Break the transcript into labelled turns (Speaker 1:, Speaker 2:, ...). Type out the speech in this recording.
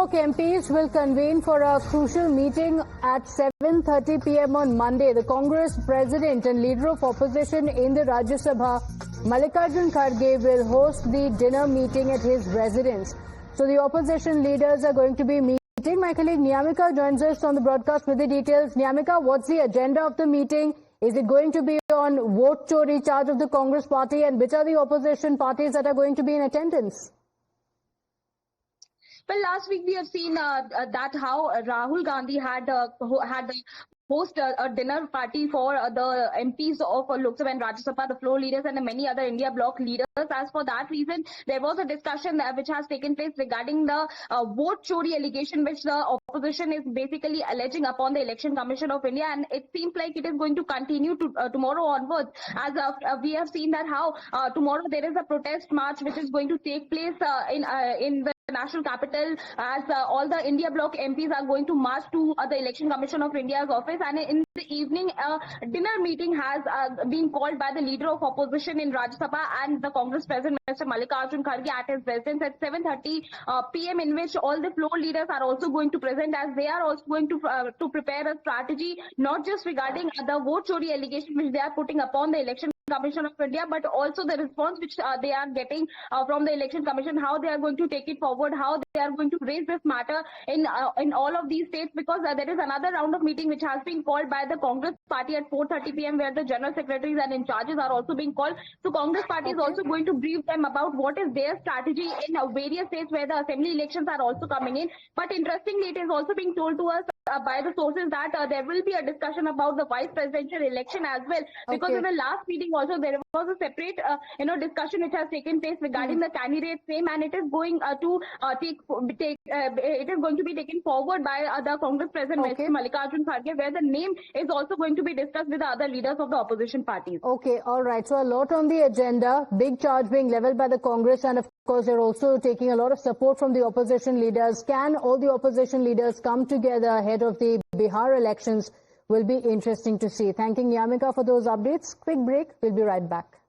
Speaker 1: bloc MPs will convene for a crucial meeting at 7:30 p.m. on Monday. The Congress President and Leader of Opposition in the Rajya Sabha, Mallikarjun Kharge, will host the dinner meeting at his residence. So the opposition leaders are going to be meeting. My colleague Niyamika joins us on the broadcast with the details. Niyamika, what's the agenda of the meeting? Is it going to be on vote chori charge of the Congress party, and which are the opposition parties that are going to be in attendance?
Speaker 2: Well, last week we have seen that how Rahul Gandhi had host a dinner party for the MPs of Lok Sabha and Rajya Sabha, the floor leaders and many other India bloc leaders. As for that reason, there was a discussion which has taken place regarding the vote chori allegation which the opposition is basically alleging upon the Election Commission of India, and it seems like it is going to continue to tomorrow onwards, as we have seen that how tomorrow there is a protest march which is going to take place in the national capital, as all the India bloc MPs are going to march to the Election Commission of India's office, and in the evening a dinner meeting has been called by the leader of opposition in Rajya Sabha and the Congress President Mr. Mallikarjun Kharge at his residence at 7:30 p.m. in which all the floor leaders are also going to present, as they are also going to prepare a strategy not just regarding the vote chori allegation which they are putting upon the Election Commission of India, but also the response which they are getting from the Election Commission, how they are going to take it forward, how they are going to raise this matter in all of these states, because there is another round of meeting which has been called by the Congress party at 4:30 p.m. where the general secretaries and in charges are also being called. So Congress party is also going to brief them about what is their strategy in various states where the assembly elections are also coming in. But interestingly, it is also being told to us by the sources that there will be a discussion about the vice presidential election as well, because in the last meeting also there was a separate discussion which has taken place regarding the candidate's name, and it is going to be taken forward by the Congress President Mr. Mallikarjun Kharge, where the name is also going to be discussed with the other leaders of the opposition parties.
Speaker 1: Okay, all right. So a lot on the agenda, big charge being leveled by the Congress, and of course they're also taking a lot of support from the opposition leaders. Can all the opposition leaders come together ahead of the Bihar elections? Will be interesting to see. Thanking Niyamika for those updates. Quick break. We'll be right back.